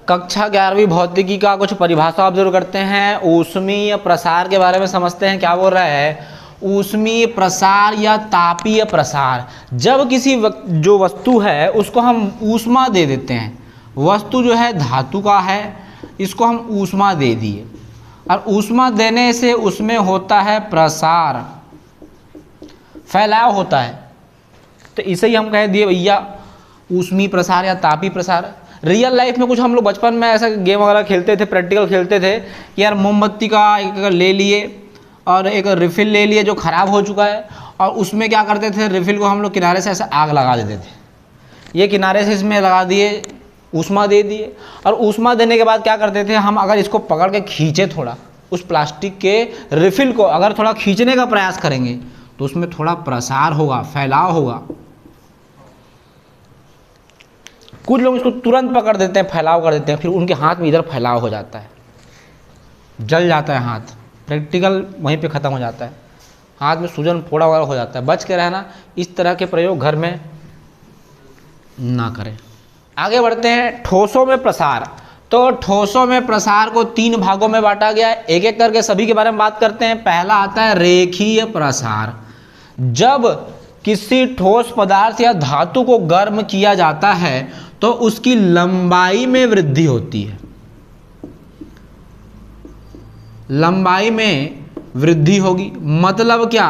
कक्षा 11वीं भौतिकी का कुछ परिभाषा ऑब्जर्व करते हैं। ऊष्मीय प्रसार के बारे में समझते हैं। क्या बोल रहा है? ऊष्मीय प्रसार या तापीय प्रसार, जब किसी जो वस्तु है उसको हम ऊष्मा दे देते हैं। वस्तु जो है धातु का है, इसको हम ऊष्मा दे दिए और ऊष्मा देने से उसमें होता है प्रसार, फैलाव होता है। तो इसे ही हम कह दिए भैया ऊष्मीय प्रसार या तापीय प्रसार। रियल लाइफ में कुछ हम लोग बचपन में ऐसा गेम वगैरह खेलते थे, प्रैक्टिकल खेलते थे कि यार मोमबत्ती का एक ले लिए और एक रिफिल ले लिए जो ख़राब हो चुका है, और उसमें क्या करते थे, रिफिल को हम लोग किनारे से ऐसे आग लगा देते थे। ये किनारे से इसमें लगा दिए, ऊष्मा दे दिए, और ऊष्मा देने के बाद क्या करते थे हम, अगर इसको पकड़ के खींचे थोड़ा, उस प्लास्टिक के रिफिल को अगर थोड़ा खींचने का प्रयास करेंगे तो उसमें थोड़ा प्रसार होगा, फैलाव होगा। कुछ लोग इसको तुरंत पकड़ देते हैं, फैलाव कर देते हैं, फिर उनके हाथ में इधर फैलाव हो जाता है, जल जाता है हाथ, प्रैक्टिकल वहीं पे ख़त्म हो जाता है, हाथ में सूजन फोड़ा वगैरह हो जाता है। बच के रहना, इस तरह के प्रयोग घर में ना करें। आगे बढ़ते हैं, ठोसों में प्रसार। तो ठोसों में प्रसार को 3 भागों में बांटा गया है, एक एक करके सभी के बारे में बात करते हैं। पहला आता है रेखीय प्रसार। जब किसी ठोस पदार्थ या धातु को गर्म किया जाता है तो उसकी लंबाई में वृद्धि होती है, लंबाई में वृद्धि होगी। मतलब क्या?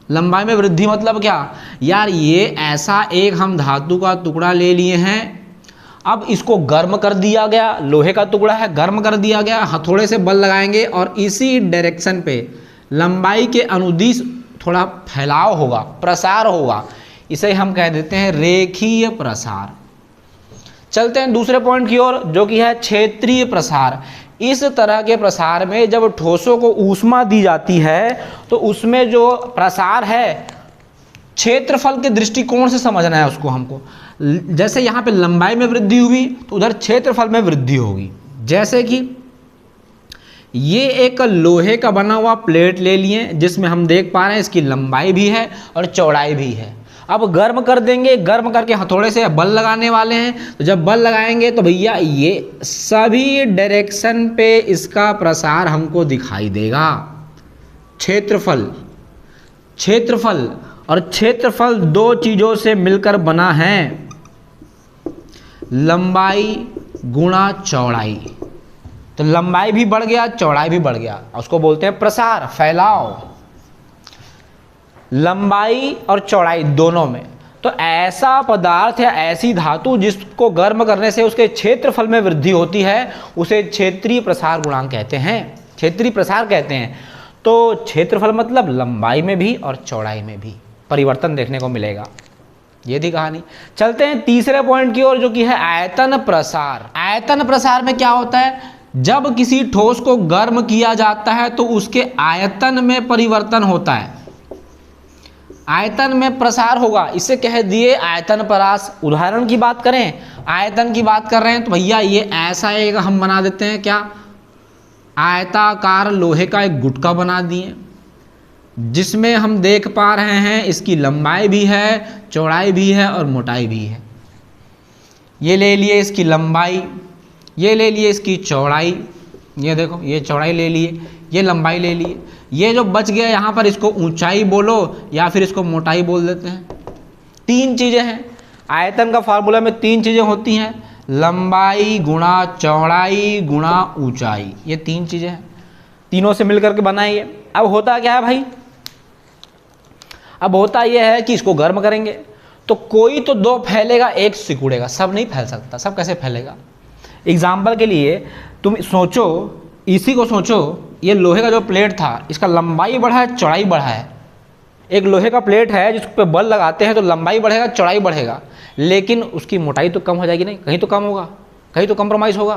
लंबाई में वृद्धि मतलब क्या यार, ये ऐसा एक हम धातु का टुकड़ा ले लिए हैं, अब इसको गर्म कर दिया गया, लोहे का टुकड़ा है, गर्म कर दिया गया, हथौड़े से बल लगाएंगे और इसी डायरेक्शन पे लंबाई के अनुदिश थोड़ा फैलाव होगा, प्रसार होगा, इसे हम कह देते हैं रेखीय प्रसार। चलते हैं दूसरे पॉइंट की ओर, जो कि है क्षेत्रीय प्रसार। इस तरह के प्रसार में जब ठोसों को ऊष्मा दी जाती है तो उसमें जो प्रसार है क्षेत्रफल के दृष्टिकोण से समझना है उसको हमको। जैसे यहाँ पे लंबाई में वृद्धि हुई तो उधर क्षेत्रफल में वृद्धि होगी। जैसे कि ये एक लोहे का बना हुआ प्लेट ले लिए जिसमें हम देख पा रहे हैं इसकी लंबाई भी है और चौड़ाई भी है। अब गर्म कर देंगे, गर्म करके हथौड़े से बल लगाने वाले हैं, तो जब बल लगाएंगे तो भैया ये सभी डायरेक्शन पे इसका प्रसार हमको दिखाई देगा। क्षेत्रफल, क्षेत्रफल और क्षेत्रफल 2 चीज़ों से मिलकर बना है, लंबाई गुणा चौड़ाई। तो लंबाई भी बढ़ गया, चौड़ाई भी बढ़ गया, उसको बोलते हैं प्रसार, फैलाव। लंबाई और चौड़ाई दोनों में। तो ऐसा पदार्थ या ऐसी धातु जिसको गर्म करने से उसके क्षेत्रफल में वृद्धि होती है उसे क्षेत्रीय प्रसार गुणांक कहते हैं, क्षेत्रीय प्रसार कहते हैं। तो क्षेत्रफल मतलब लंबाई में भी और चौड़ाई में भी परिवर्तन देखने को मिलेगा। ये थी कहानी। चलते हैं तीसरे पॉइंट की ओर, जो कि है आयतन प्रसार। आयतन प्रसार में क्या होता है, जब किसी ठोस को गर्म किया जाता है तो उसके आयतन में परिवर्तन होता है, आयतन में प्रसार होगा, इसे कह दिए आयतन प्रसार। उदाहरण की बात करें, आयतन की बात कर रहे हैं तो भैया ये ऐसा एक हम बना देते हैं, क्या, आयताकार लोहे का एक गुटका बना दिए जिसमें हम देख पा रहे हैं इसकी लंबाई भी है, चौड़ाई भी है और मोटाई भी है। ये ले लिए इसकी लंबाई, ये ले लिए इसकी चौड़ाई, ये देखो ये चौड़ाई ले लिए, ये लंबाई ले लिए। ये जो बच गया यहाँ पर इसको ऊंचाई बोलो या फिर इसको मोटाई बोल देते हैं। 3 चीज़ें हैं आयतन का फार्मूला में, 3 चीज़ें होती हैं, लंबाई गुणा चौड़ाई गुणा ऊंचाई। ये 3 चीज़ें हैं, तीनों से मिलकर के बनाइए। अब होता क्या है भाई, अब होता यह है कि इसको गर्म करेंगे तो कोई तो 2 फैलेगा, एक सिकुड़ेगा, सब नहीं फैल सकता। सब कैसे फैलेगा? एग्जाम्पल के लिए तुम सोचो, इसी को सोचो, ये लोहे का जो प्लेट था इसका लंबाई बढ़ा है, चौड़ाई बढ़ा है। एक लोहे का प्लेट है जिस पे बल लगाते हैं तो लंबाई बढ़ेगा, चौड़ाई बढ़ेगा, लेकिन उसकी मोटाई तो कम हो जाएगी नहीं, कहीं तो कम होगा, कहीं तो कंप्रोमाइज़ होगा।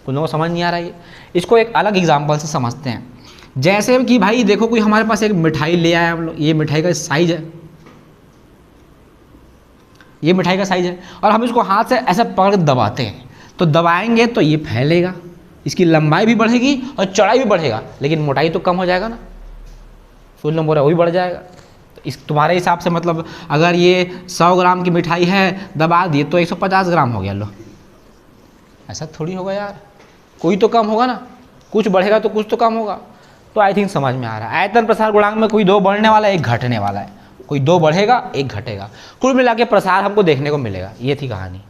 कुछ लोगों को समझ नहीं आ रहा है। इसको एक अलग एग्जाम्पल से समझते हैं। जैसे कि भाई देखो कोई हमारे पास एक मिठाई ले आया हम लोग, ये मिठाई का साइज है, ये मिठाई का साइज है, और हम इसको हाथ से ऐसा पकड़ के दबाते हैं, तो दबाएंगे तो ये फैलेगा, इसकी लंबाई भी बढ़ेगी और चौड़ाई भी बढ़ेगा, लेकिन मोटाई तो कम हो जाएगा ना, फुल नंबर है वो भी बढ़ जाएगा। तो इस तुम्हारे हिसाब से मतलब अगर ये 100 ग्राम की मिठाई है, दबा दिए तो 150 ग्राम हो गया, लो ऐसा थोड़ी होगा यार, कोई तो कम होगा ना, कुछ बढ़ेगा तो कुछ तो कम होगा। तो आई थिंक समझ में आ रहा है। आयतन प्रसार गुणांक में कोई दो बढ़ने वाला है, एक घटने वाला है, कोई दो बढ़ेगा एक घटेगा, कुल मिला के प्रसार हमको देखने को मिलेगा। ये थी कहानी।